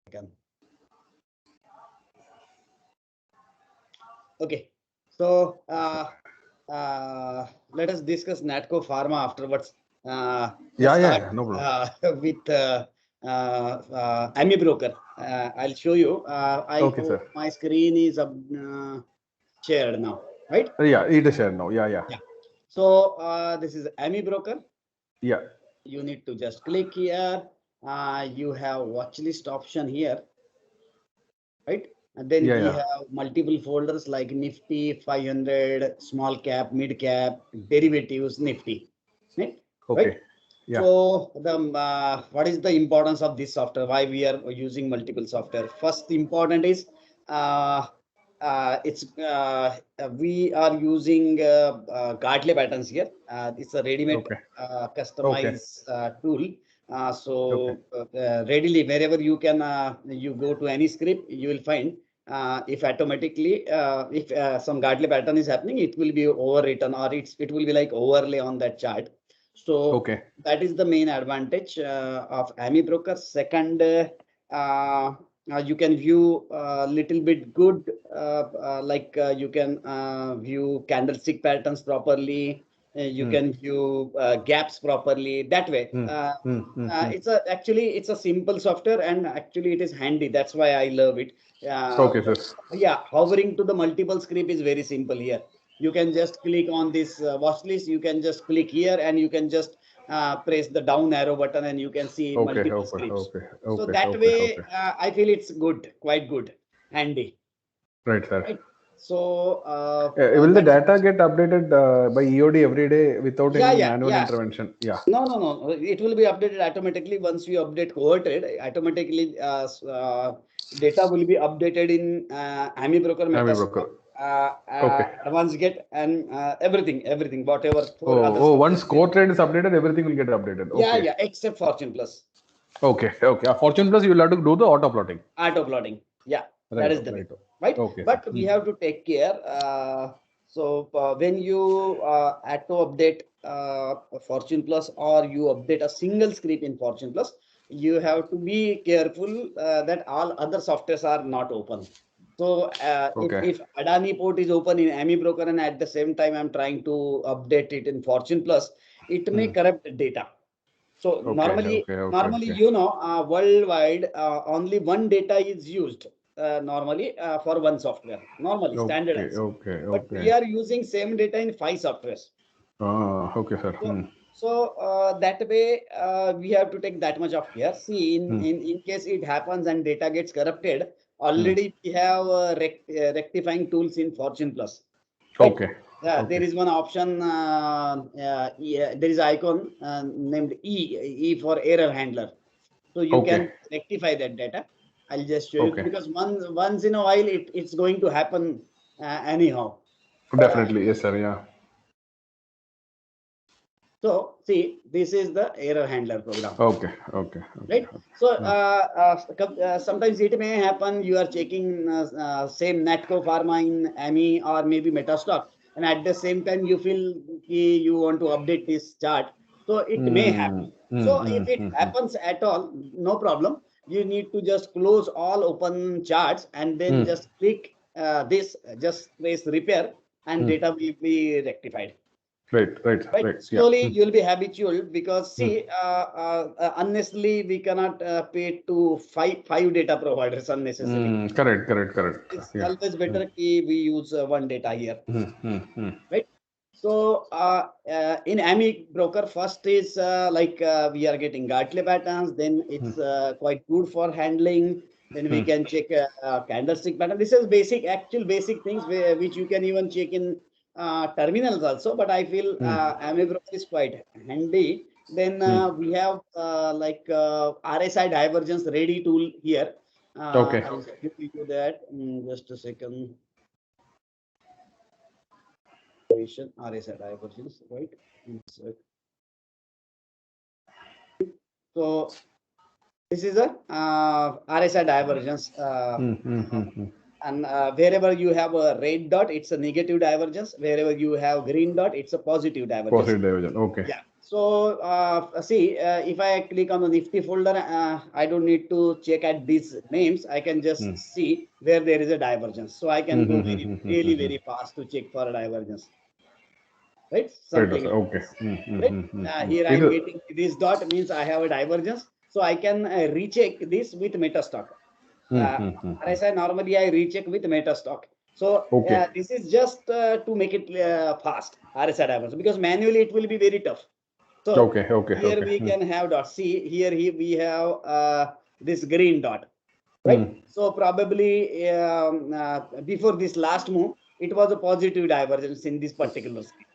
Can. Okay, so let us discuss Natco Pharma afterwards. Let's start No problem. with AmiBroker. I'll show you. I Okay, hope sir. my screen is shared now, right? Yeah, it is shared now. Yeah. So this is AmiBroker. Yeah. You need to just click here. You have watch list option here, right? And then we have multiple folders like Nifty 500, small cap, mid cap, derivatives, Nifty, right? Okay. Right? Yeah. So the what is the importance of this software? Why we are using multiple software? First important is we are using Gartley patterns here. It's a ready-made customized tool. Readily wherever you can you go to any script, you will find if automatically if some Gartley pattern is happening, it will be overwritten or it will be like overlay on that chart. So that is the main advantage of AmiBroker. Second, you can view a little bit good, you can view candlestick patterns properly. You can view gaps properly. That way, it's a simple software and actually it is handy. That's why I love it. Okay, sir. Yeah, hovering to the multiple script is very simple here. You can just click on this watch list. You can just click here and you can just press the down arrow button and you can see multiple scripts. So that way, I feel it's good, quite good, handy. Right, sir. Right? So will the data get updated by EOD every day without any manual intervention? Yeah. No. It will be updated automatically once you update cohort trade. Automatically, data will be updated in AmiBroker, Metastock, Advanced Get, and everything, whatever. Once core trade is updated, everything will get updated. Okay. Yeah, except Fortune Plus. Okay. Fortune Plus, you will have to do the auto plotting. Auto plotting. Yeah, that is the way. Right. Okay. But we have to take care. When you auto update Fortune Plus or you update a single script in Fortune Plus, you have to be careful that all other softwares are not open. So if Adani port is open in AmiBroker and at the same time I'm trying to update it in Fortune Plus, it may corrupt data. So normally, worldwide, only one data is used normally for one software. Normally, standardized. But we are using same data in 5 softwares. Okay, sir. So that way, we have to take that much of care. See, in case it happens and data gets corrupted, already we have rectifying tools in Fortune Plus. Right? Okay. There is one option. There is icon named E for error handler. So you can rectify that data. I'll just show you because once in a while it's going to happen anyhow. Definitely, yes, sir. Yeah. So see, this is the error handler program. Okay. Right. So sometimes it may happen. You are checking same Natco Pharma in AMI or maybe Metastock, and at the same time you feel you want to update this chart. So it may happen. So if it happens at all, no problem. You need to just close all open charts and then just click this, just press repair, and data will be rectified. Right. Slowly you'll be habitual because see, unnecessarily we cannot pay to five data providers unnecessarily. Correct. It's always better we use one data here. Right. So in AmiBroker, first is we are getting Gartley patterns. Then it's quite good for handling. Then we can check candlestick pattern. This is actual basic things which you can even check in terminals also. But I feel AmiBroker is quite handy. Then we have RSI divergence ready tool here. I'll give you that. Just a second. RSI divergence, right? So this is a RSI divergence, and wherever you have a red dot, it's a negative divergence. Wherever you have green dot, it's a positive divergence. Okay. Yeah. So see, if I click on the Nifty folder, I don't need to check at these names. I can just see where there is a divergence. So I can go really very fast to check for a divergence. Right? Something. Right, okay. Right? Here I am getting this dot means I have a divergence. So I can recheck this with Metastock. RSI normally I recheck with Metastock. So this is just to make it fast, RSI divergence, because manually it will be very tough. So here we can have dot. See, here we have this green dot, right? So probably before this last move, it was a positive divergence in this particular script.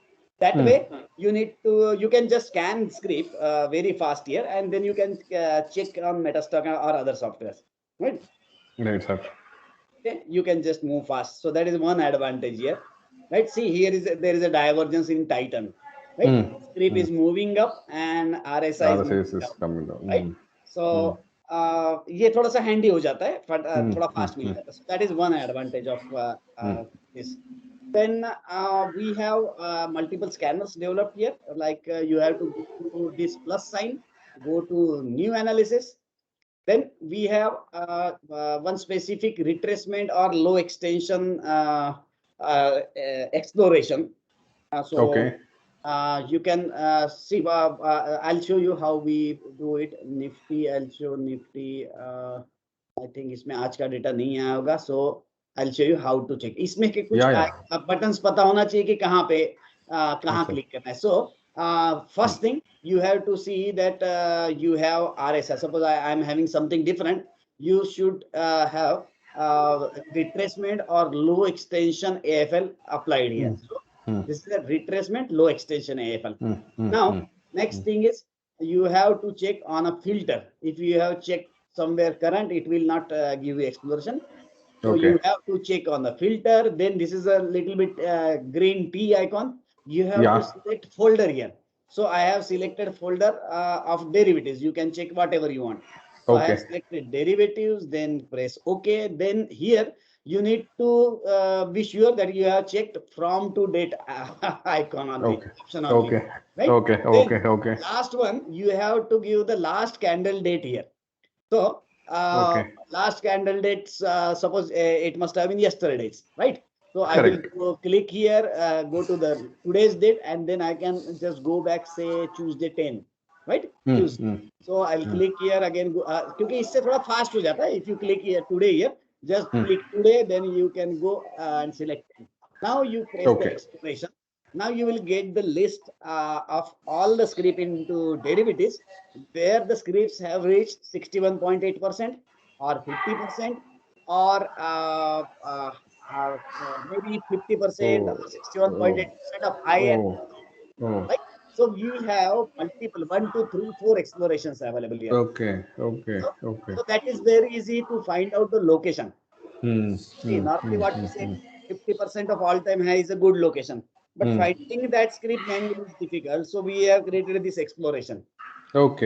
That way, you can just scan script very fast here, and then you can check on Metastock or other softwares, right? Right, sir. Okay, you can just move fast. So that is one advantage here, right? See, there is a divergence in Titan, right? Script is moving up and RSI is coming down, right? So ये थोड़ा सा handy हो जाता है, थोड़ा fast मिल जाता है. So that is one advantage of this. Then we have multiple scanners developed here. Like you have to go to this plus sign, go to new analysis. Then we have one specific retracement or low extension exploration. You can see, I'll show you how we do it. Nifty, I'll show Nifty. I think इसमें आज का data नहीं आया होगा, so I'll show you how to check. इसमें के कुछ buttons पता होना चाहिए कि कहाँ पे कहाँ click करना है. So first thing, you have to see that you have RSI. Suppose I am having something different. You should have retracement or low extension AFL applied here. So this is a retracement, low extension AFL. Now, next thing is you have to check on a filter. If you have checked somewhere current, it will not give you exploration. So you have to check on the filter. Then this is a little bit green T icon. You have to select folder here. So I have selected folder of derivatives. You can check whatever you want. So I have selected derivatives, then press OK. Then here you need to be sure that you have checked from to date icon on the option on the right? Last one, you have to give the last candle date here. So last candle date, suppose it must have been yesterday's, right? So I will go click here, go to the today's date, and then I can just go back, say Tuesday 10, right? Tuesday. So I'll click here again, क्योंकि इससे थोड़ा fast हो जाता है. If you click here today here, just click today, then you can go and select. Now you press the exploration. Now you will get the list of all the script into derivatives where the scripts have reached 61.8% or 50% or maybe 50% or 61.8% of high and low. Right? So you have multiple 1, 2, 3, 4 explorations available here. So that is very easy to find out the location. See, normally what we say, 50% of all time high is a good location. But finding that script manually is difficult. So we have created this exploration. So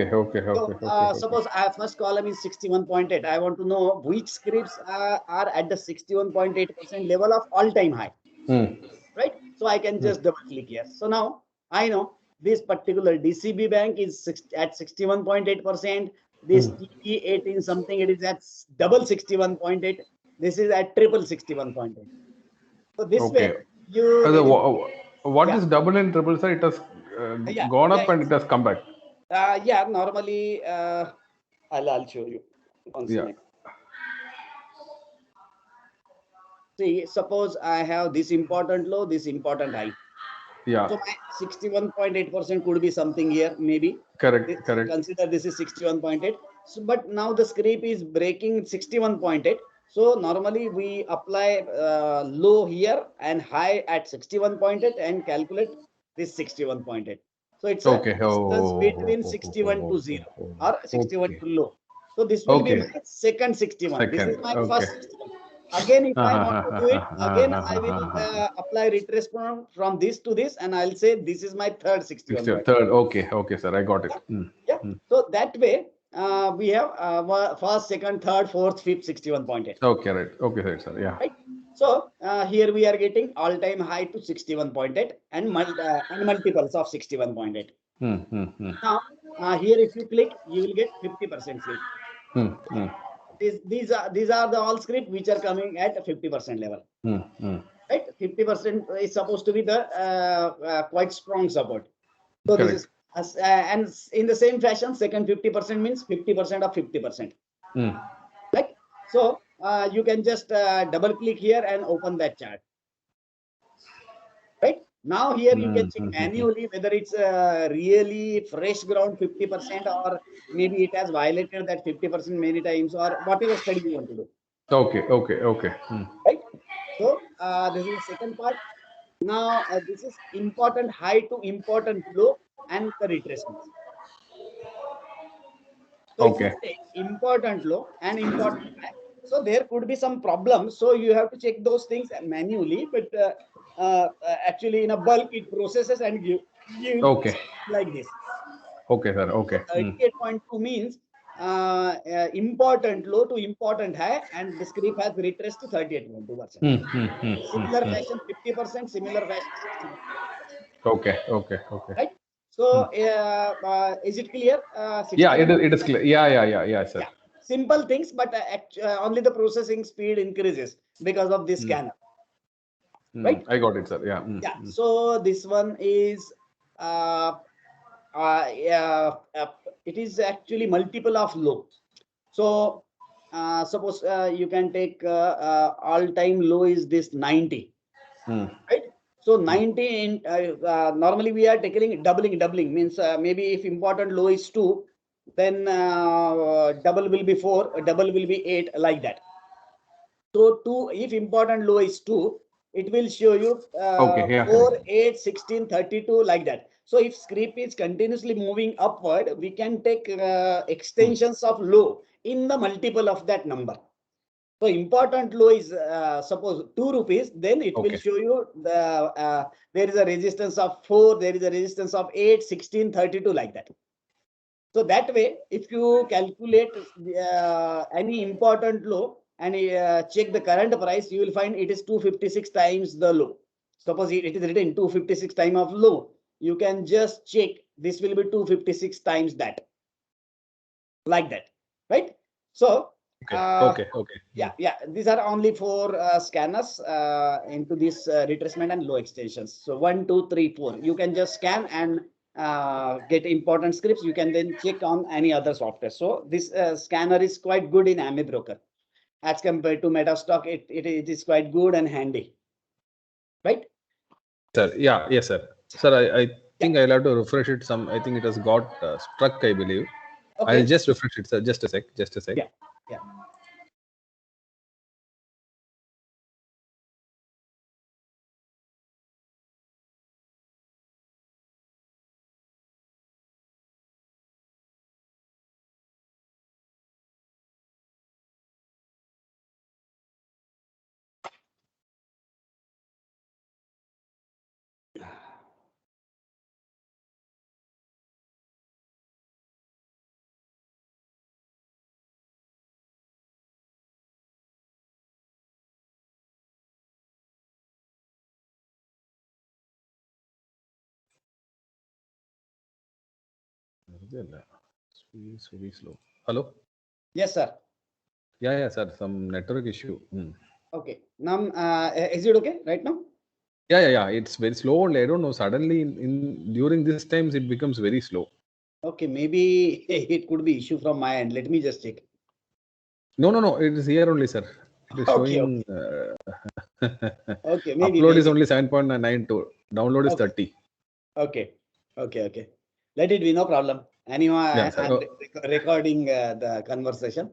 suppose our first column is 61.8. I want to know which scripts are at the 61.8% level of all time high. Right? So I can just double click here. So now I know this particular DCB bank is at 61.8%. This TP18 something, it is at double 61.8. This is at triple 61.8. So this way you what is double and triple, sir? It has gone up and it has come back. Normally I'll show you. See, suppose I have this important low, this important high. So my 61.8% could be something here, maybe. Correct. Consider this is 61.8. So, but now the script is breaking 61.8. So normally we apply low here and high at 61.8 and calculate this 61.8. So it's a distance between 61 to 0 or 61 to low. So this will be my second 61. This is my first 61. Again, if I want to do it, again I will apply retracement from this to this, and I'll say this is my third 61. Third, okay, sir, I got it. So that way we have first, second, third, fourth, fifth 61.8. Okay, sir, Right. So here we are getting all-time high to 61.8 and multiples of 61.8. Now, here if you click, you will get 50% script. These are the all script which are coming at 50% level. Right, 50% is supposed to be the quite strong support. So Correct. this is and in the same fashion, second 50% means 50% of 50%. Right. So you can just double click here and open that chart. Right. Now here you can check manually whether it's really fresh ground 50% or maybe it has violated that 50% many times or whatever study you want to do. Okay. Right. So this is the second part. Now this is important high to important low and the retracements. So if you take important low and important high, so there could be some problems. So you have to check those things manually, but actually in a bulk it processes and gives like this. Okay, sir. Okay. 38.2 means important low to important high, and the script has retraced to 38.2%. Similar fashion 50%, similar fashion 60%. Okay. Right. So is it clear? Yeah, it is clear. Yeah, sir. Yeah. Simple things, but only the processing speed increases because of this scanner. Right. I got it, sir. Yeah. Yeah. So this one is it is actually multiple of low. So suppose you can take all-time low is this 90. Right. So 90 in normally we are taking doubling means maybe if important low is 2, then double will be 4, double will be 8, like that. So 2, if important low is 2, it will show you 4, 8, 16, 32, like that. So if script is continuously moving upward, we can take extensions of low in the multiple of that number. So important low is suppose 2 rupees, then it will show you the there is a resistance of 4, there is a resistance of 8, 16, 32, like that. So that way, if you calculate any important low and check the current price, you will find it is 256 times the low. Suppose it is written 256 times of low. You can just check this will be 256 times that, like that, right? So okay. Yeah. These are only 4 scanners into this retracement and low extensions. So 1, 2, 3, 4. You can just scan and get important scripts. You can then check on any other software. So this scanner is quite good in AmiBroker as compared to Metastock. It is quite good and handy, right? Sir, yeah, yes, sir. Sir, I think I'll have to refresh it. I think it has got struck, I believe. Okay. I'll just refresh it, sir. Just a sec. Yeah. It's very slow. Hello? Yes, sir. Yeah, sir. Some network issue. Okay. Now, is it okay right now? Yeah. It's very slow only. I don't know. Suddenly, during these times, it becomes very slow. Okay, maybe it could be issue from my end. Let me just check. No. It is here only, sir. It is showing. Okay, maybe. Upload is only 7.92. Download is 30. Okay. Let it be, no problem. Anyway, I'm recording the conversation.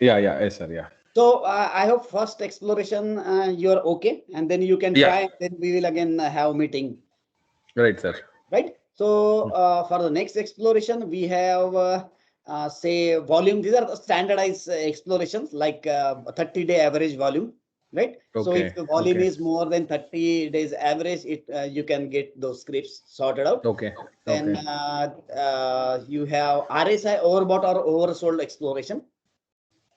Yeah, yes, sir. Yeah. So I hope first exploration you're okay, and then you can try. And then we will again have meeting. Right, sir. Right. So for the next exploration, we have say volume. These are the standardized explorations like 30-day average volume. Right. So if the volume is more than 30 days average, you can get those scripts sorted out. Okay. Then you have RSI overbought or oversold exploration.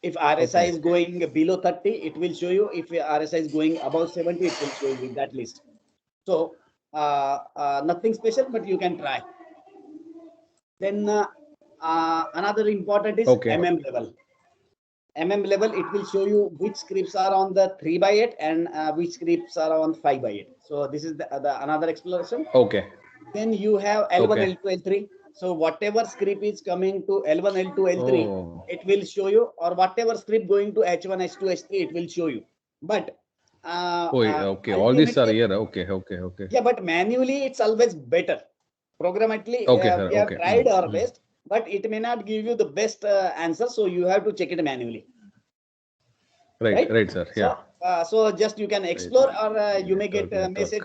If RSI is going below 30, it will show you. If RSI is going above 70, it will show you that list. So nothing special, but you can try. Then another important is Okay. level. Level, it will show you which scripts are on the 3x8 and which scripts are on 5x8. So this is the another exploration. Okay. Then you have L1, Okay. L2, L3. So whatever script is coming to L1, L2, L3, Oh. it will show you, or whatever script going to H1, H2, H3, it will show you. But Oh, okay. All these are ultimately, here. Okay. Okay. Okay. yeah, but manually it's always better. Programmatically, Okay, sir. we have Okay. tried our best, but it may not give you the best answer. So you have to check it manually, Right. right? Right, sir. Yeah. So just you can explore, or you may get message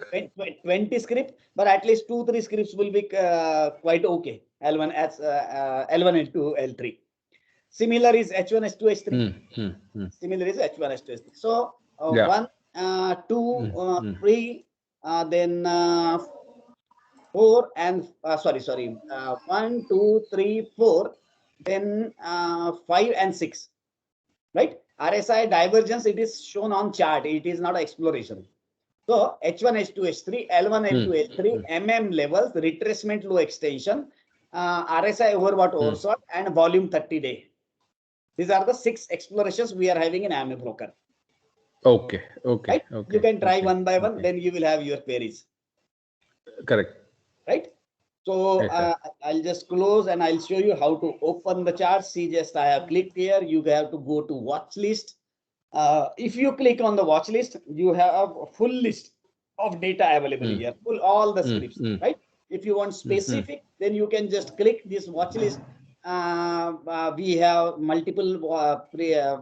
20 script, but at least 2-3 scripts will be quite okay. L1 as L1, L2, L3. Similar is H1, H2, H3. Similar is H1, H2, H3. So Yeah. 1, 2, 3, then 4 and 1, 2, 3, 4, then 5 and 6, right? RSI divergence, it is shown on chart. It is not exploration. So H1, H2, H3, L1, L2, L3, levels, retracement low extension, RSI overbought overshot, and volume 30-day. These are the 6 explorations we are having in AMA broker. Okay. Okay. Right? Okay. You can try okay. one by one, Okay. then you will have your queries. Correct. Right? So Yes, I'll just close and I'll show you how to open the chart. See, just I have clicked here. You have to go to watch list. If you click on the watch list, you have a full list of data available here, all the scripts, right? If you want specific, then you can just click this watch list. We have multiple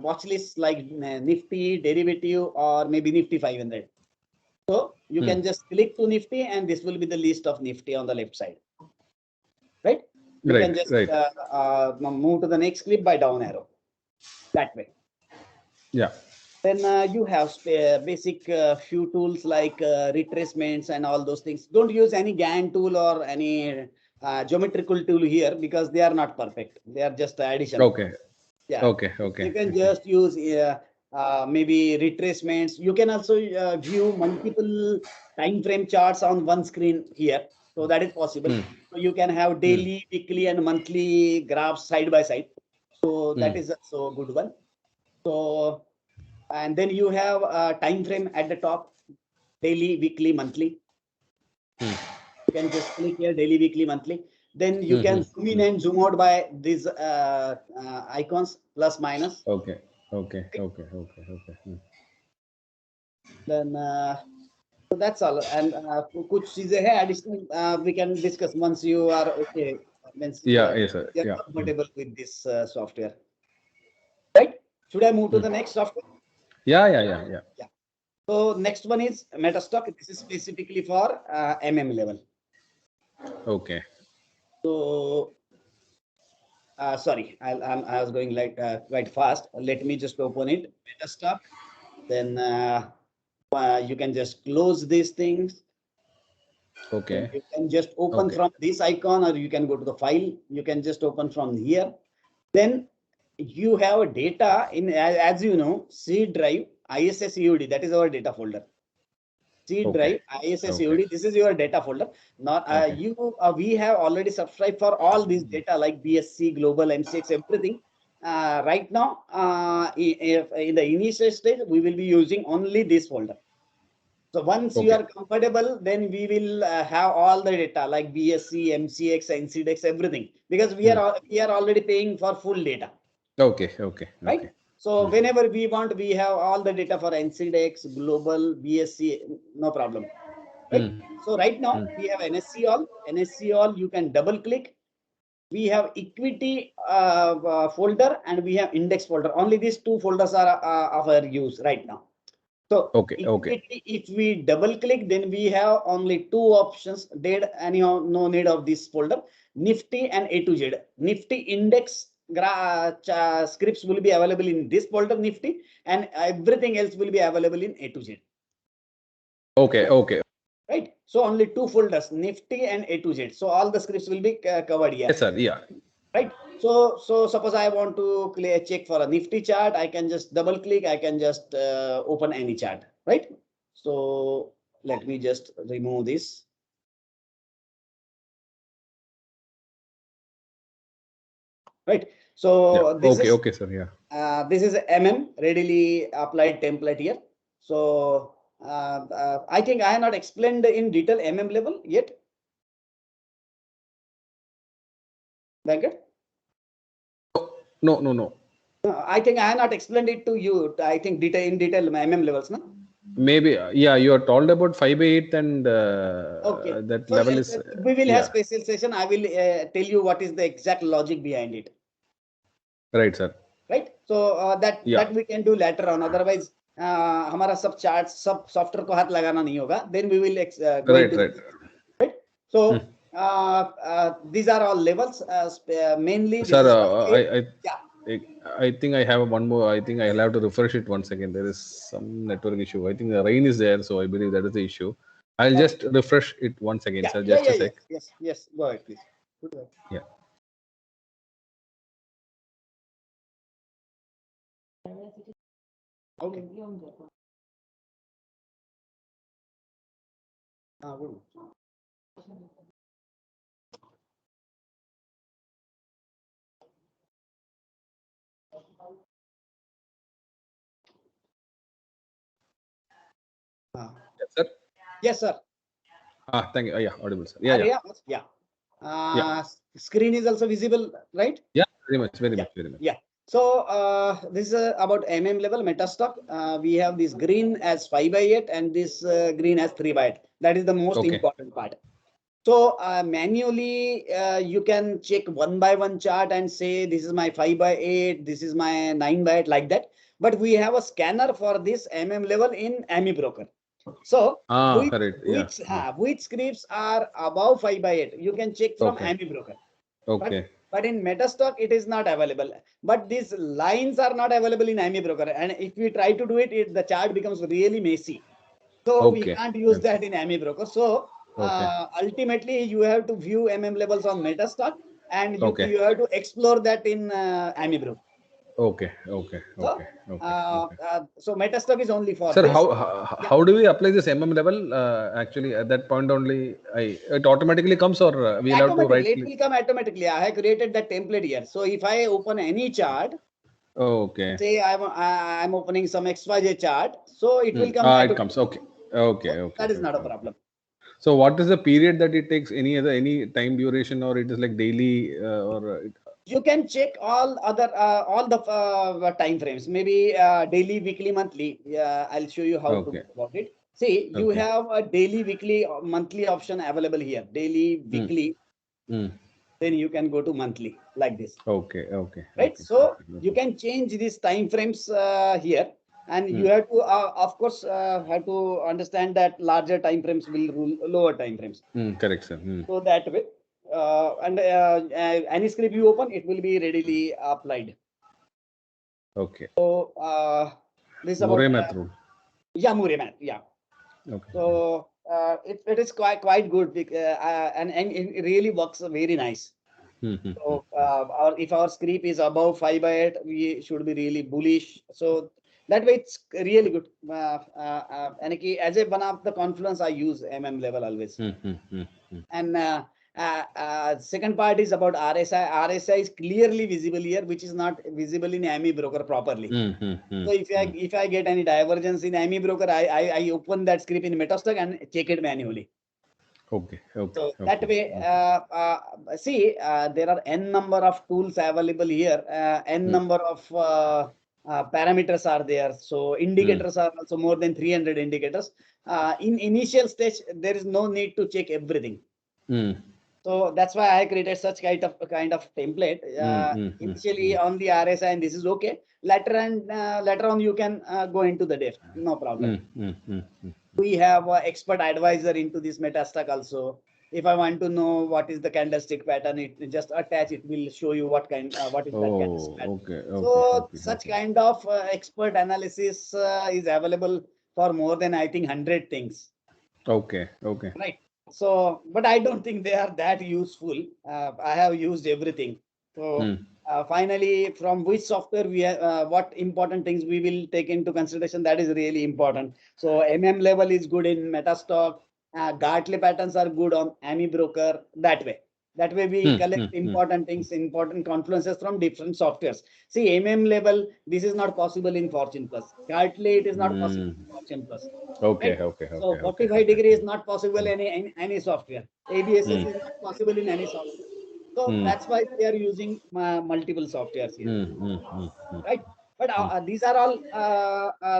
watch lists like Nifty, derivative, or maybe Nifty 500. So you can just click to Nifty, and this will be the list of Nifty on the left side, right? You right. can just Right. move to the next clip by down arrow, that way. Yeah. Then you have basic few tools like retracements and all those things. Don't use any Gann tool or any geometrical tool here, because they are not perfect. They are just addition. Okay. Yeah. Okay. Okay. You can just use maybe retracements. You can also view multiple time frame charts on one screen here. So that is possible. So you can have daily, weekly, and monthly graphs side by side. So that is also a good one. So, and then you have a time frame at the top, daily, weekly, monthly. You can just click here, daily, weekly, monthly. Then you can zoom in and zoom out by these icons, plus, minus. Okay. Okay. Okay. Okay. Okay. Then so that's all. And कुछ चीजें हैं additional we can discuss once you are okay, once Yeah. Yes, sir. you are Yeah. comfortable with this software, right? Should I move to the next software? Yeah. Yeah. Yeah. Yeah. Yeah. So next one is Metastock. This is specifically for level. Okay. So sorry, I was going like quite fast. Let me just open it. Metastock. Then you can just close these things. Okay. You can just open from this icon, or you can go to the file. You can just open from here. Then you have data in, as you know, C drive, ISS EUD. That is our data folder. C drive, ISS EUD. This is your data folder. Not we have already subscribed for all these data like BSC, Global, MCX, everything. Right now, in the initial stage, we will be using only this folder. So once you are comfortable, then we will have all the data like BSC, MCX, NCDEX, everything, because we are already paying for full data. Okay. Okay. Right. Okay. So whenever we want, we have all the data for NCDEX, Global, BSC, no problem. Right. So right now we have NSE all. NSE all, you can double click. We have equity folder, and we have index folder. Only these two folders are of our use right now. So equity, if we double click, then we have only two options. Anyhow, no need of this folder. Nifty and A to Z. Nifty index scripts will be available in this folder, Nifty, and everything else will be available in A to Z. Okay. Okay. Right. So only two folders, Nifty and A to Z. So all the scripts will be covered here. Yes, sir. Yeah. Right. So suppose I want to check for a Nifty chart, I can just double click. I can just open any chart. Right. So let me just remove this. right? So Yeah. this Okay. is Okay, sir. Yeah. this is MM readily applied template here. So I think I have not explained in detail MM level yet. Venkat? No. No. No. I think I have not explained it to you. I think in detail MM levels, no? Maybe. Yeah. You are told about 5/8 and Okay. that So level is. we will have Yeah. special session. I will tell you what is the exact logic behind it. Right, sir. Right. So Yeah. that we can do later on. Otherwise, हमारा सब charts, सब software को हाथ लगाना नहीं होगा. Then we will go Right. into Right. right. So these are all levels. Mainly this Sir, is 5/8. Yeah. I think I have one more. I think I'll have to refresh it once again. There is some network issue. I think the rain is there, so I believe that is the issue. I'll just refresh it once again, Yeah. sir. Yeah. Just Yeah. a sec. Yes. Go ahead, please. Good work. Yeah. Okay. Good. Yes, sir. Yes, sir. Thank you. Yeah, audible, sir. Yeah. Yeah. Yeah. Screen is also visible, right? Yeah. Very much. Very much. Yeah. So this is about MM level Metastock. We have this green as 5/8 and this green as 3/8. That is the most important part. So manually, you can check one by one chart and say this is my 5/8, this is my 9/8, like that. But we have a scanner for this MM level in AMI Broker. So which scripts are above 5/8, you can check from AMI Broker. Okay. But in Metastock, it is not available. But these lines are not available in AMI Broker. And if we try to do it, the chart becomes really messy. So we can't use that in AMI Broker. So ultimately, you have to view MM levels on Metastock, and you have to explore that in AMI Broker. Okay. So Metastock is only for sir, this. how do we apply this MM level? Actually, at that point only, it automatically comes, or we have to write? It will come automatically. I have created that template here. So if I open any chart, say I'm opening some XYZ chart, so it will come. It comes. Okay. That is not a problem. So what is the period that it takes? Any time duration, or it is like daily, or? You can check all the time frames, maybe daily, weekly, monthly. I'll show you how to do about it. See, you have a daily, weekly, monthly option available here. Daily, weekly. Then you can go to monthly like this. Okay. Right. So you can change these time frames here, and you have to, of course, have to understand that larger time frames will rule lower time frames. Correct, sir. So that way. And any script you open, it will be readily applied. Okay. So this is about Murray math rule. Yeah, Murray math. Yeah. Okay. So it is quite good, and it really works very nice. So if our script is above 5/8, we should be really bullish. So that way it's really good. And as a one of the Confluence, I use MM level always. And second part is about RSI. RSI is clearly visible here, which is not visible in AMI Broker properly. So if I get any divergence in AMI Broker, I open that script in Metastock and check it manually. Okay. So that way, see, there are n number of tools available here. N number of parameters are there. So indicators are also more than 300 indicators. In initial stage, there is no need to check everything. So that's why I created such kind of template. Initially on the RSI, and this is okay. Later on, you can go into the depth. No problem. We have an expert advisor into this Metastock also. If I want to know what is the candlestick pattern, it just attach. It will show you what is that candlestick pattern. So such kind of expert analysis is available for more than, I think, 100 things. Okay. Right. So, but I don't think they are that useful. I have used everything. So finally, from which software we have, what important things we will take into consideration, that is really important. So MM level is good in Metastock. Gartley patterns are good on AMI Broker, that way. That way we collect important things, important confluences from different softwares. See, level, this is not possible in Fortune Plus. Currently, it is not possible in Fortune Plus. Okay, Right? okay, So okay, okay, 45 okay. degree is not possible in any software. ABSS is not possible in any software. So that's why they are using multiple softwares here, right? But these are all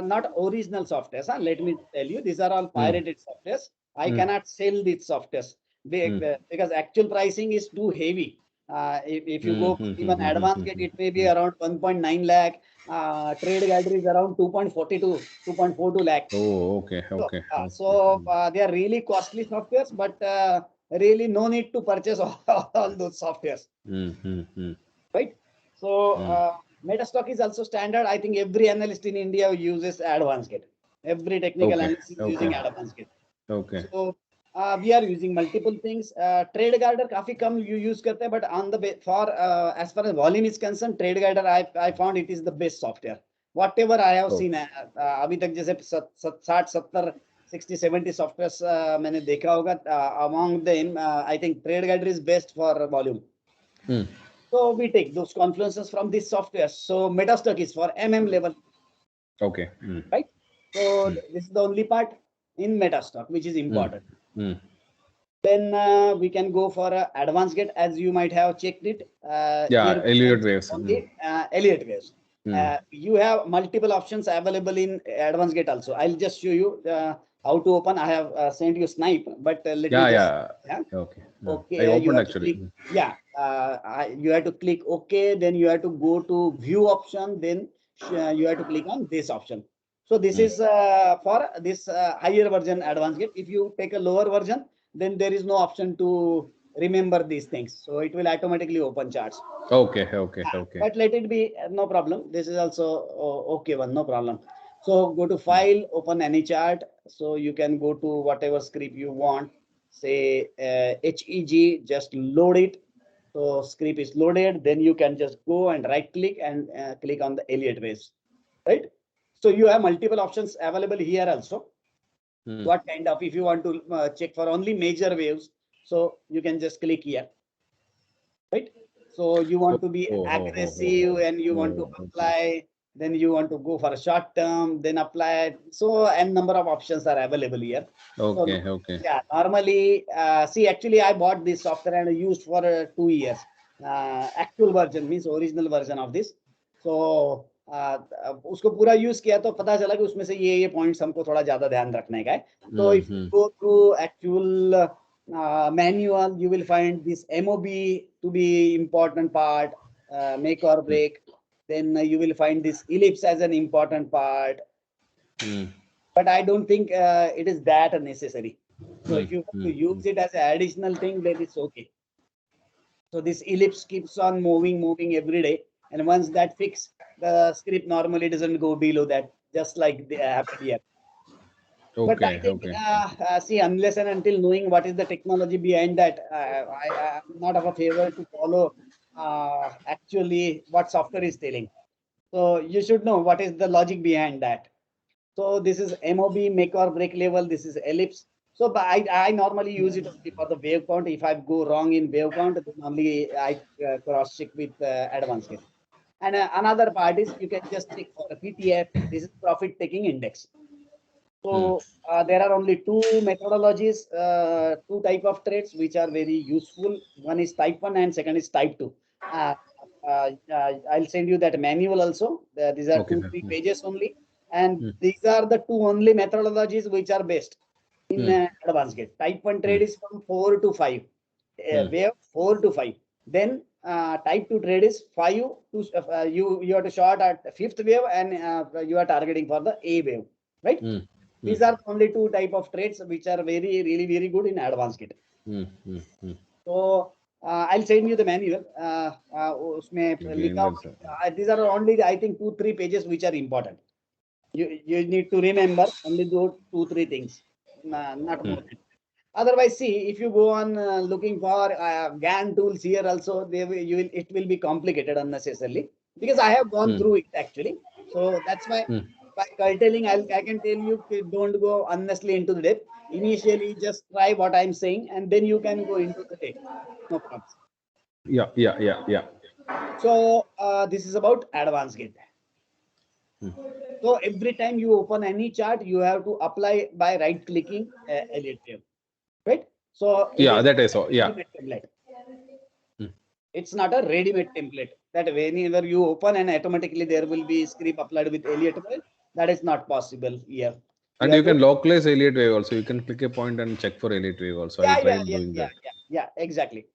not original softwares. Let me tell you, these are all pirated softwares. I cannot sell these softwares because actual pricing is too heavy. If you go for even advanced gate, it may be around 1.9 lakh. Trade gallery is around 2.42, 2.42 lakh. Oh, okay, So, okay, they are really costly softwares, but really no need to purchase all those softwares, right? So, Metastock is also standard. I think every analyst in India uses advanced gate. Every technical okay, analyst is using advanced gate. okay. So, we are using multiple things. Trade guider काफी कम you use करते हैं, but on the for as far as volume is concerned, trade guider I found it is the best software. Whatever I have seen, अभी तक जैसे 60, 70, 60, 70 softwares मैंने देखा होगा. Among them, I think trade guider is best for volume. So we take those confluences from this software. So Metastock is for level. Okay. Right? So this is the only part in Metastock which is important. Then we can go for advanced gate, as you might have checked it. Yeah, Elliott waves. Elliott waves. You have multiple options available in advanced gate also. I'll just show you how to open. I have sent you Snipe, but let me just. Yeah. Okay. Okay. I opened you actually. you have to click OK. Then you have to go to view option. Then you have to click on this option. So this is for this higher version advanced gate. If you take a lower version, then there is no option to remember these things. So it will automatically open charts. Okay. But let it be, no problem. This is also okay one, no problem. So go to file, open any chart. So you can go to whatever script you want. Say HEG, just load it. So script is loaded. Then you can just go and right click and click on the Elliott waves, right? So you have multiple options available here also. What kind of, if you want to check for only major waves, so you can just click here, right? So you want to be aggressive and you want to apply, then you want to go for a short term, then apply. So n number of options are available here. Okay. Yeah, normally, see, actually I bought this software and used for 2 years. Actual version means original version of this. So उसको पूरा use किया तो पता चला कि उसमें से ये पॉइंट्स हमको थोड़ा ज्यादा ध्यान रखने का है. तो if you go through actual manual, you will find this MOB to be important part, make or break. Then you will find this ellipse as an important part. But I don't think it is that necessary. So if you want to use it as an additional thing, then it's okay. So this ellipse keeps on moving every day. And once that fix, the script normally doesn't go below that, just like they happened here. But I think, see, unless and until knowing what is the technology behind that, I'm not of a favor to follow actually what software is telling. So you should know what is the logic behind that. So this is MOB, make or break level. This is ellipse. So I normally use it only for the wave count. If I go wrong in wave count, then only I cross check with advanced gate. And another part is you can just check for the PTF. This is profit taking index. So there are only two methodologies, two type of trades which are very useful. One is type 1 and second is type 2. I'll send you that manual also. These are 2-3 pages only. And these are the two only methodologies which are best in advanced gate. Type 1 trade is from 4 to 5. Wave 4 to 5. Then type 2 trade is 5 to you have to short at 5th wave and you are targeting for the A wave, right? These are only two type of trades which are really very good in advanced gate. So I'll send you the manual. These are only, I think, 2-3 pages which are important. You need to remember only those 2-3 things, not more. Otherwise, see, if you go on looking for GAN tools here also, it will be complicated unnecessarily, because I have gone through it actually. So that's why by curtailing, I can tell you, don't go unnecessarily into the depth. Initially, just try what I'm saying, and then you can go into the depth. No problem. Yeah. So this is about advanced gate. Hmm. So every time you open any chart, you have to apply by right clicking Elliott wave, right? So it Yeah, is that I saw. Yeah. ready-made template. Hmm. It's not a ready-made template that whenever you open and automatically there will be script applied with Elliott wave. That is not possible here. And you can localize Elliott wave also. You can click a point and check for Elliott wave also. I tried doing that. Yeah, exactly.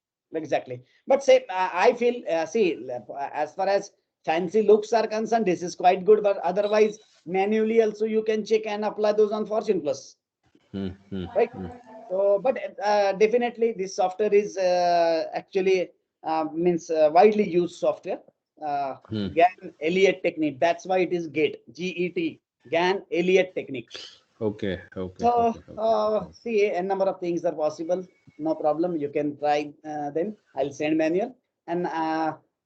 But say, I feel, as far as fancy looks are concerned, this is quite good. But otherwise, manually also you can check and apply those on Fortune Plus, right? So, but definitely this software is actually means widely used software. GAN Elliott technique. That's why it is GATE. GET. GAN Elliott technique. Okay. So, see, a number of things are possible. No problem. You can try them. I'll send manual. And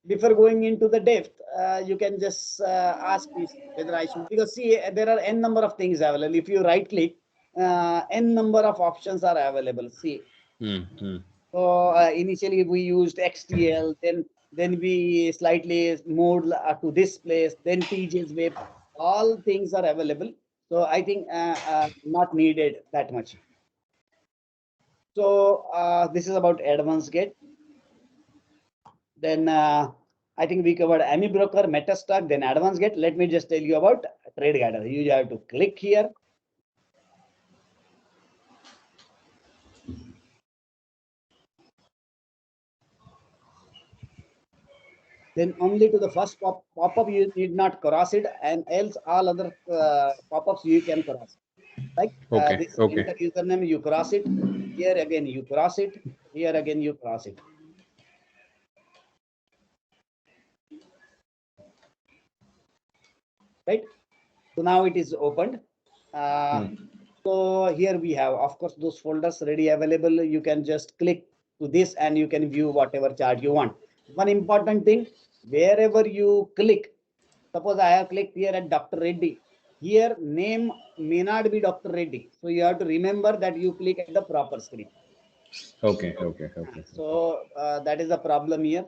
before going into the depth, you can just ask me whether I should, because see, there are n number of things available. If you right click, n number of options are available. See. So initially we used XTL, then we slightly moved to this place, then TJ's web. All things are available. So I think not needed that much. So this is about advanced gate. Then I think we covered AMI broker, Metastack, then advanced gate. Let me just tell you about trade guider. You have to click here. Then only to the first pop-up you need not cross it, and else all other pop-ups you can cross. Like this enter username, you cross it. Here again you cross it. Here again you cross it. Right. So now it is opened. So here we have, of course, those folders ready available. You can just click to this and you can view whatever chart you want. One important thing, wherever you click, suppose I have clicked here at Dr. Reddy. Here name may not be Dr. Reddy. So you have to remember that you click at the proper screen. Okay. So that is the problem here.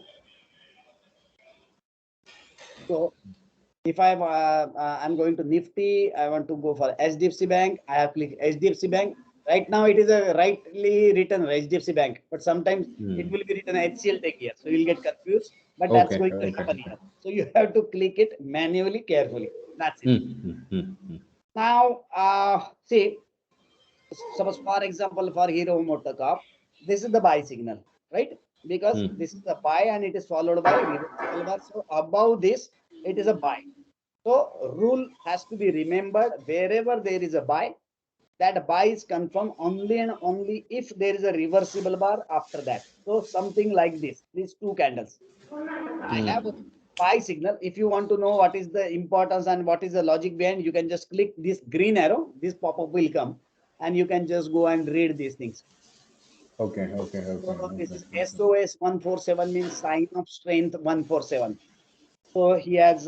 So if I'm going to Nifty, I want to go for HDFC Bank. I have clicked HDFC Bank. Right now it is a rightly written HDFC Bank, but sometimes it will be written HCL Tech here, so you'll get confused. But that's going to happen here. So you have to click it manually, carefully. That's it. Now, see, suppose for example, for Hero MotoCorp, this is the buy signal, right? Because this is the buy and it is followed by reversible bar. So above this, it is a buy. So rule has to be remembered, wherever there is a buy, that buy is confirmed only and only if there is a reversible bar after that. So something like this, these two candles. I have a buy signal. If you want to know what is the importance and what is the logic behind, you can just click this green arrow, this pop-up will come and you can just go and read these things. Okay. So this is SOS 147 means sign of strength 147. So he has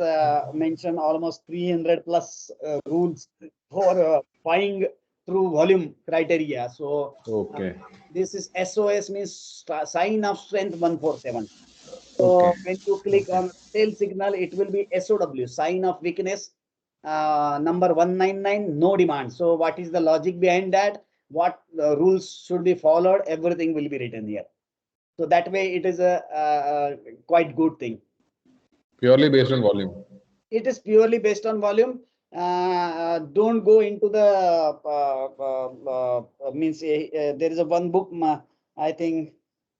mentioned almost 300 plus rules for buying through volume criteria. So this is SOS means sign of strength 147. So when you click on sell signal, it will be SOW, sign of weakness, number 199, no demand. So what is the logic behind that? What rules should be followed? Everything will be written here. So that way it is a quite good thing. Purely based on volume. It is purely based on volume. Don't go into the means there is a one book, I think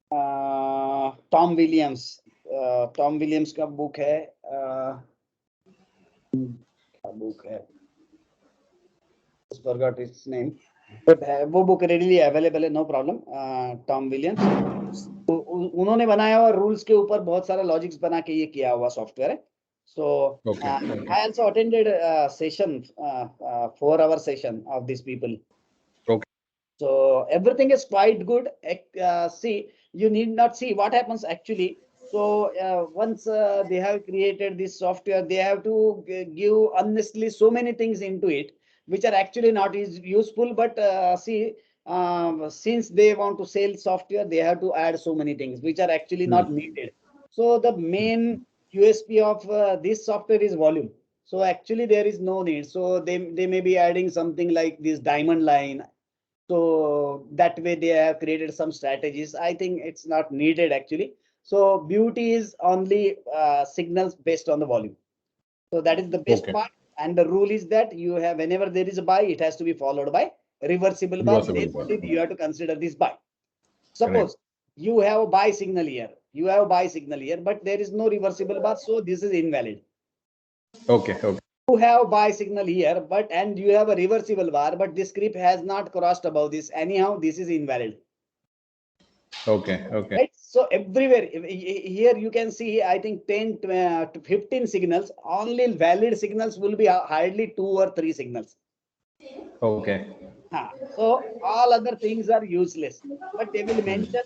Tom Williams. Tom Williams का book है. Book है. Just forgot its name. But वो book readily available है, no problem. Tom Williams. तो उन्होंने बनाया हुआ rules के ऊपर बहुत सारा logics बना के ये किया हुआ software है. So I also attended a session, 4-hour session of these people. Okay. So everything is quite good. See, you need not see what happens actually. So once they have created this software, they have to give honestly so many things into it, which are actually not is useful. But see, since they want to sell software, they have to add so many things which are actually not needed. So the main USP of this software is volume. So actually there is no need. So they may be adding something like this diamond line. So that way they have created some strategies. I think it's not needed actually. So beauty is only signals based on the volume. So that is the best Okay. part. And the rule is that you have, whenever there is a buy, it has to be followed by reversible bar. Reversible Then bar. only you have to consider this buy. Correct. Suppose you have a buy signal here, you have a buy signal here, but there is no reversible bar, so this is invalid. Okay. Okay. You have buy signal here, but and you have a reversible bar, but this script has not crossed above this. Anyhow, this is invalid. Okay. Okay. Right? So everywhere here you can see, I think 10 to 15 signals. Only valid signals will be hardly 2 or 3 signals. Okay. So all other things are useless, but they will mention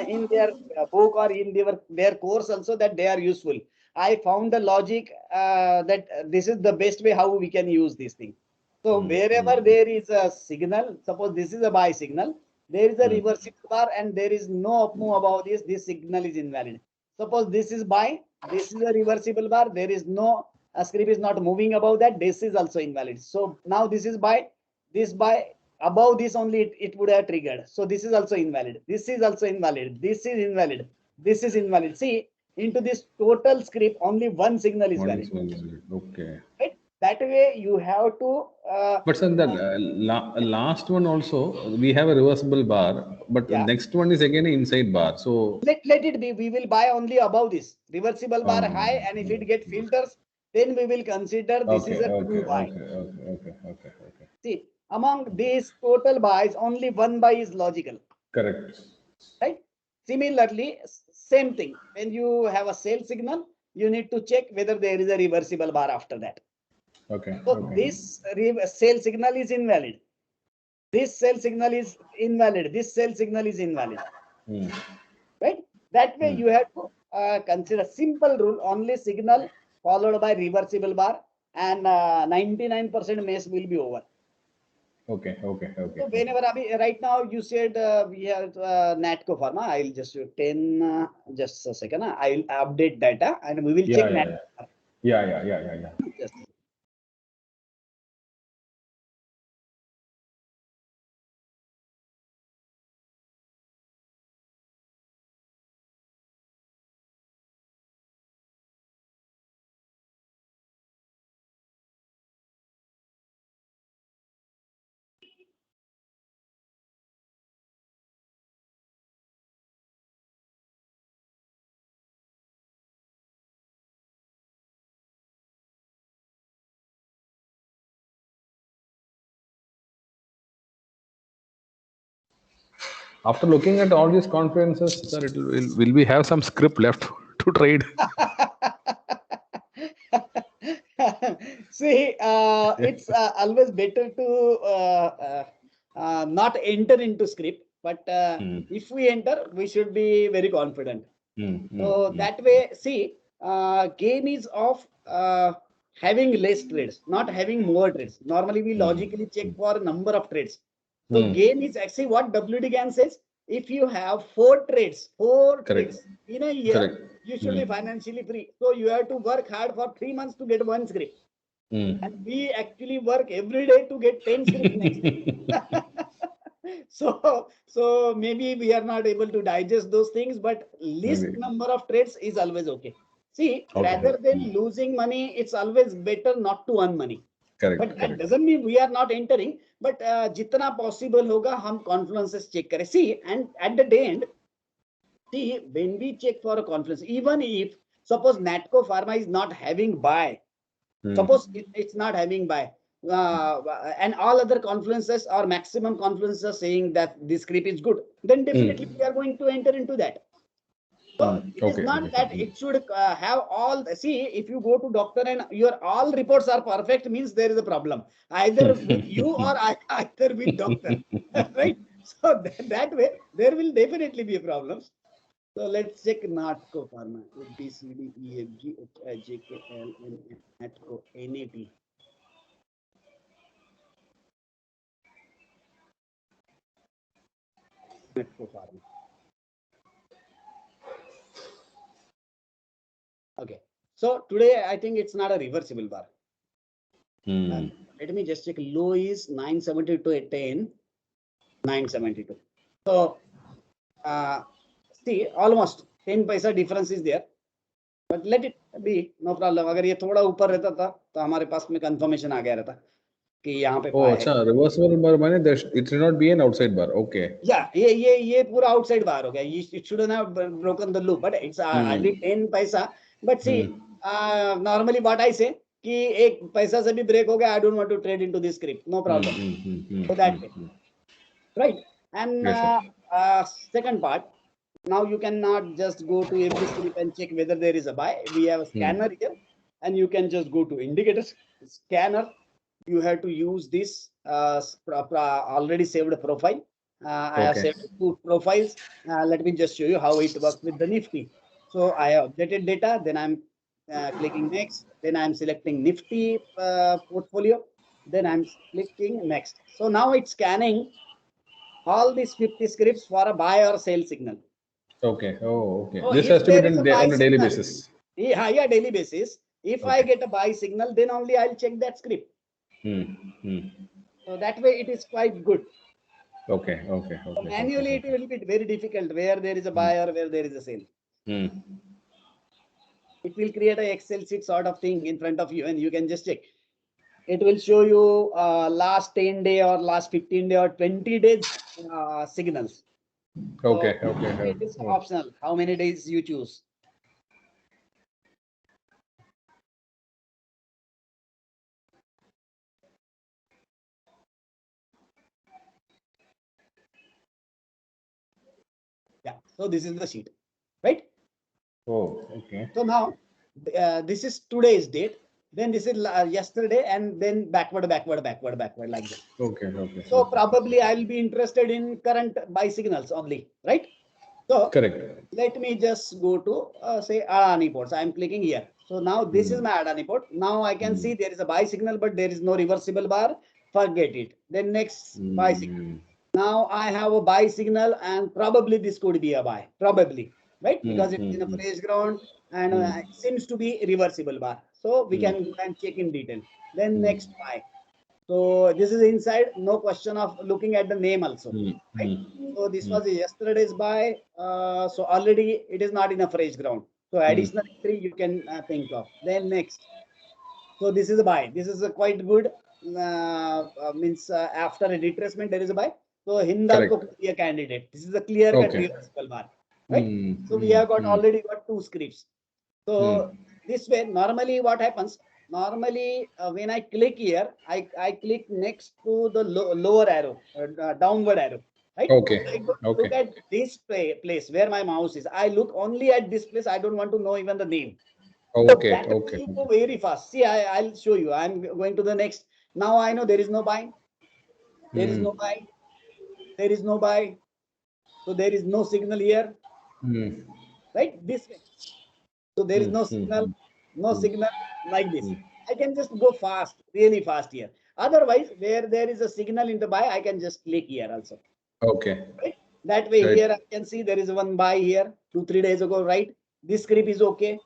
in their book or in their course also that they are useful. I found the logic that this is the best way how we can use this thing. So wherever there is a signal, suppose this is a buy signal, there is a reversible bar and there is no up move above this signal is invalid. Suppose this is buy, this is a reversible bar, there is no script is not moving above that, this is also invalid. So now this is buy, this buy, above this only it would have triggered. So this is also invalid. This is also invalid. This is invalid. This is invalid. See, into this total script, only one signal is valid. Okay. Right? That way you have to. But sir, the last one also, we have a reversible bar, but the Yeah. next one is again an inside bar. So Let it be. We will buy only above this reversible bar high, and if it get filters, then we will consider this is okay, a true okay, buy. okay, okay, okay, okay, okay. See, among these total buys, only one buy is logical. Correct. Right? Similarly, same thing. When you have a sell signal, you need to check whether there is a reversible bar after that. Okay. So Okay. this sell signal is invalid. This sell signal is invalid. This sell signal is invalid. Right? That way you have to consider simple rule, only signal followed by reversible bar, and 99% mess will be over. Okay. Okay. Okay. So whenever right now you said we have Natco Pharma, I'll just 10 just a second. I'll update data and we will check Yeah. Natco. Yeah. Just After looking at all these conferences, sir, will we have some script left to trade? see, it's always better to not enter into script, but if we enter, we should be very confident. So that way, see, game is of having less trades, not having more trades. Normally, we logically check for number of trades. So game is actually what WD Gan says. If you have four trades in a year, Correct. you should be financially free. So you have to work hard for 3 months to get one script. And we actually work every day to get 10 scripts next day. So maybe we are not able to digest those things, but least number of trades is always okay. See, rather than losing money, it's always better not to earn money. But that doesn't mean we are not entering. But jitna possible hoga, hum confluences check kare. See, and at the end, see, when we check for a confluence, even if suppose Natco Pharma is not having buy, suppose it's not having buy, and all other confluences or maximum confluences saying that this script is good, then definitely we are going to enter into that. So it is not that it should have all. See, if you go to doctor and your all reports are perfect, means there is a problem either with you or either with doctor, right? So that way there will definitely be problems. So let's check Natco Pharma. A, B, C, D, E, F, G, H, I, J, K, L, M, N, Natco, NAT. Natco Pharma. Okay. So today I think it's not a reversible bar. Let me just check. Low is 972 at 10. 972. So see, almost 10 paisa difference is there. But let it be, no problem. अगर ये थोड़ा ऊपर रहता था तो हमारे पास में confirmation आ गया रहता कि यहाँ पे Oh, पाया है. अच्छा, reversible bar माने it should not be an outside bar. Okay. Yeah, ये पूरा outside bar हो गया. It shouldn't have broken the loop, but it's hardly 10 paisa. But see, normally what I say कि एक पैसा से भी break हो गया, I don't want to trade into this script. No problem. So that way, right? And Yes, sir. second part. Now you cannot just go to every script and check whether there is a buy. We have a scanner here, and you can just go to indicators, scanner. You have to use this already saved profile. I have saved 2 profiles. Let me just show you how it works with the Nifty. So I have updated data, then I'm clicking next, then I'm selecting Nifty portfolio, then I'm clicking next. So now it's scanning all these 50 scripts for a buy or sell signal. Okay. Oh, okay. So This if has to be there is done a buy on a daily signal, basis. yeah, daily basis. If I get a buy signal, then only I'll check that script. So that way it is quite good. Okay. So manually it will be very difficult where there is a buy or where there is a sell. It will create a Excel sheet sort of thing in front of you and you can just check. It will show you last 10 day or last 15 day or 20 days signals. Okay. So it is optional how many days you choose. Yeah, so this is the sheet, right? Oh, okay. So now this is today's date, then this is yesterday, and then backward like that. Okay. So probably I'll be interested in current buy signals only, right? So Correct. let me just go to say Adani ports. I'm clicking here. So now this is my Adani port. Now I can see there is a buy signal, but there is no reversible bar. Forget it. Then next buy signal. Now I have a buy signal, and probably this could be a buy. Probably, right? Because it's in a fresh ground and it seems to be reversible bar. So we can go and check in detail. Then next buy. So this is inside, no question of looking at the name also, right? So this was yesterday's buy. So already it is not in a fresh ground. So additional entry you can think of. Then next. So this is a buy. This is a quite good, means after a retracement there is a buy. So Hindalco could be a candidate. This is a clear cut reversible bar, right? So we have already got 2 scripts. So this way, normally what happens? Normally, when I click here, I click next to the lower arrow, downward arrow, right? I don't look at this place where my mouse is. I look only at this place. I don't want to know even the name. That will go very fast. See, I'll show you. I'm going to the next. Now I know there is no buy. There is no buy. There is no buy. So there is no signal here, right? This way. So there is no signal, like this. I can just go fast, really fast here. Otherwise, where there is a signal in the buy, I can just click here also. Okay. Right? That way here I can see there is one buy here 2-3 days ago, right? This script is okay,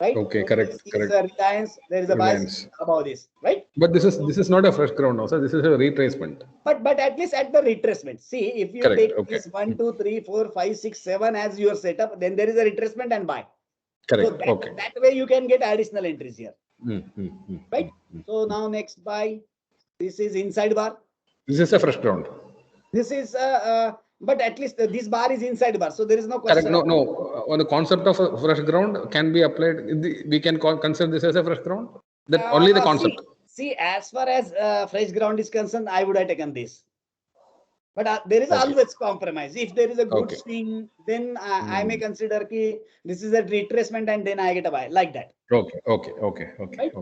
right? Okay, so correct. There is a Reliance, there is a buy above this, right? But this is not a fresh ground now, sir. This is a retracement. But at least at the retracement. See, if you take this 1, 2, 3, 4, 5, 6, 7 as your setup, then there is a retracement and buy. Correct. So that way you can get additional entries here. Right? So now next buy. This is inside bar. This is a fresh ground. This is but at least this bar is inside bar, so there is no question. Correct. No. On the concept of a fresh ground can be applied. We can consider this as a fresh ground. That only the concept. See, as far as fresh ground is concerned, I would have taken this. But there is always compromise. If there is a good swing, then I may consider that this is a retracement and then I get a buy like that. Okay. Right?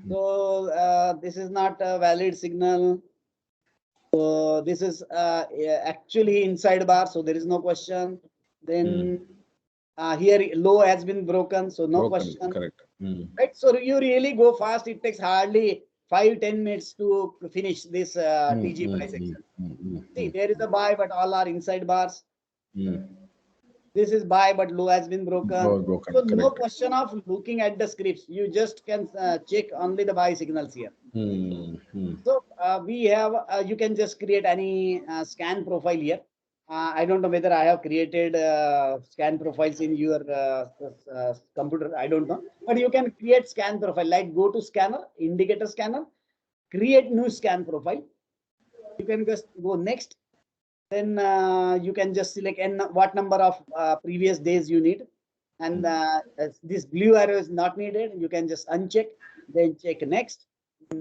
So this is not a valid signal. So this is actually inside bar, so there is no question. Then Here low has been broken, so no Broken. question. Correct. Right, so you really go fast. It takes hardly 5-10 minutes to finish this TG buy section. See, there is a buy, but all are inside bars. This is buy, but low has been broken. Broken. So no Correct. question of looking at the scripts. You just can check only the buy signals here. So we have, you can just create any scan profile here. I don't know whether I have created scan profiles in your computer. I don't know, but you can create scan profile. Like go to scanner, indicator scanner, create new scan profile. You can just go next. Then you can just select what number of previous days you need. And this blue arrow is not needed. You can just uncheck, then check next.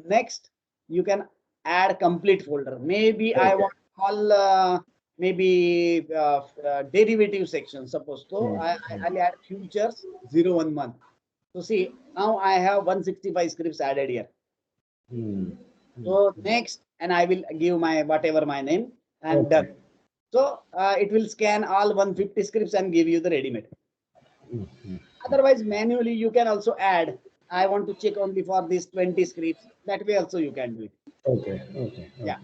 Next, you can add complete folder. Maybe I want all maybe derivative section. Suppose so, I'll add futures 01 month. So see, now I have 165 scripts added here. So next, and I will give my whatever my name and done. So it will scan all 150 scripts and give you the ready-made. Otherwise, manually you can also add. I want to check only for these 20 scripts. That way also you can do it. Okay. Yeah.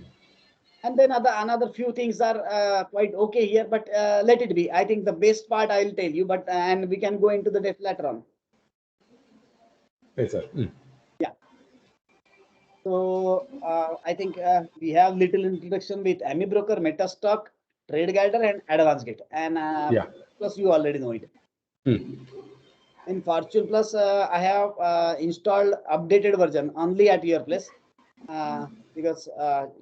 And then another few things are quite okay here, but let it be. I think the best part I will tell you, but and we can go into the depth later on. Yes, sir. Yeah. So I think we have little introduction with AmiBroker, Metastock, TradeGuider, and Advanced Gate. And plus you already know it. In Fortune Plus, I have installed updated version only at your place because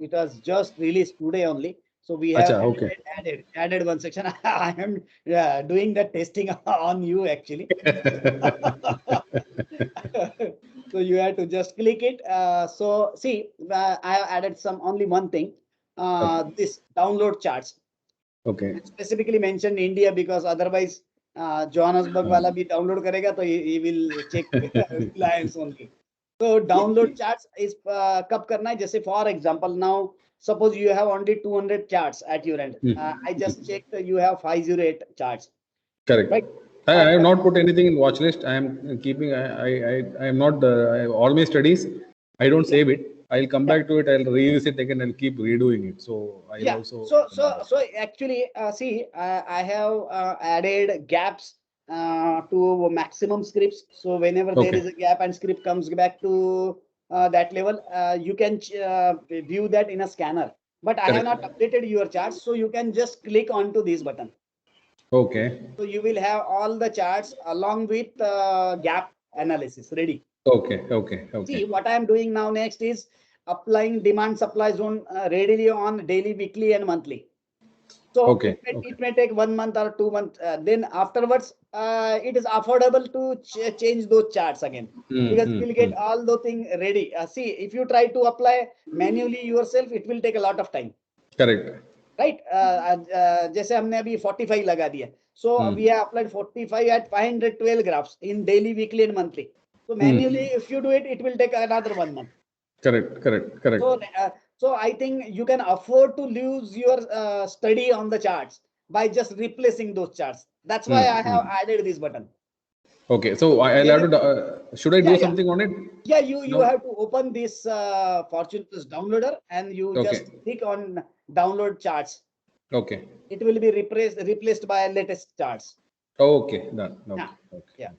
it was just released today only. So we have added one section. I am doing the testing on you actually. So you have to just click it. So see, I have added only one thing. This download charts. Okay. Specifically mentioned India because otherwise Johannesburg wala bhi download karega, so he will check Reliance only. So download charts is kab karna hai? Jaise for example, now suppose you have only 200 charts at your end. I just checked you have 508 charts. Correct. Right? I have not put anything in watch list. I am keeping. I am not. All my studies. I don't save it. I'll come back to it. I'll revisit again. I'll keep redoing it. So I'll also. So actually, see, I have added gaps to maximum scripts. So whenever there is a gap and script comes back to that level, you can view that in a scanner. But I have not updated your charts, so you can just click onto this button. Okay. So you will have all the charts along with gap analysis ready. Okay. See, what I am doing now next is applying demand supply zone readily on daily, weekly, and monthly. So it may take 1 month or 2 months. Then afterwards, it is affordable to change those charts again because you will get all the thing ready. See, if you try to apply manually yourself, it will take a lot of time. Correct. Right? जैसे हमने अभी 45 लगा दिया. So we have applied 45 at 512 graphs in daily, weekly, and monthly. So manually, if you do it, it will take another 1 month. Correct. So I think you can afford to lose your study on the charts by just replacing those charts. That's why I have added this button. Okay, so I'll have to. Should I do something on it? Yeah, you have to open this Fortune Plus downloader and you just click on download charts. Okay. It will be replaced by latest charts. Okay, done. Okay. Yeah.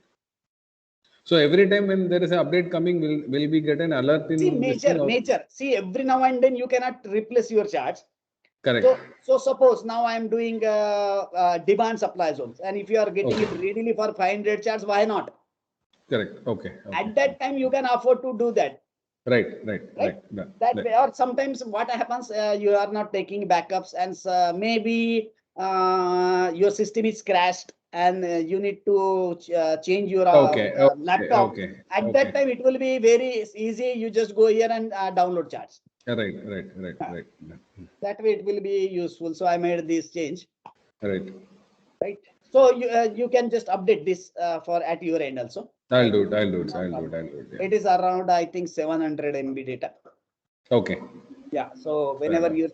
So every time when there is an update coming, will we get an alert in? See, major. See, every now and then you cannot replace your charts. Correct. So suppose now I am doing demand supply zones, and if you are getting it readily for 500 charts, why not? Correct. Okay. At that time, you can afford to do that. Right. That way, or sometimes what happens, you are not taking backups, and maybe your system is crashed, and you need to change your laptop. At that time, it will be very easy. You just go here and download charts. Right. That way, it will be useful. So I made this change. Right. So you can just update this for at your end also. I'll do it. It is around, I think, 700 MB data. Okay. Yeah. So whenever your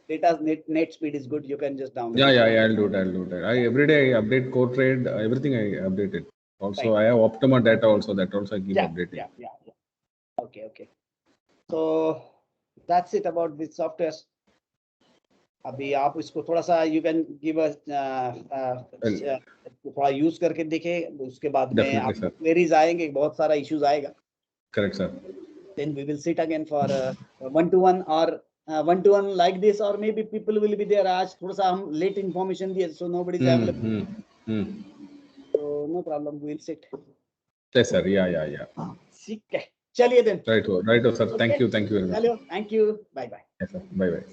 net speed is good, you can just download. Yeah, I'll do it. I every day I update Core Trade, everything I update it. Also, Right. I have Optima data also. That also I keep Yeah. updating. Yeah. Okay. So that's it about this software. अभी आप इसको थोड़ा सा you can give us थोड़ा use करके देखें, उसके बाद में Definitely, आपको sir. क्वेरीज आएंगे, बहुत सारा इश्यूज आएगा. Correct, sir. Then we will sit again for one-to-one or one-to-one like this, or maybe people will be there. आज थोड़ा सा हम late information दिए, so nobody is available. So no problem, we will sit. Yes, sir. Yeah. ठीक है, चलिए then. Right, sir. Thank Okay. you very much. चलिए, thank you. Bye bye. Yes, sir. Bye.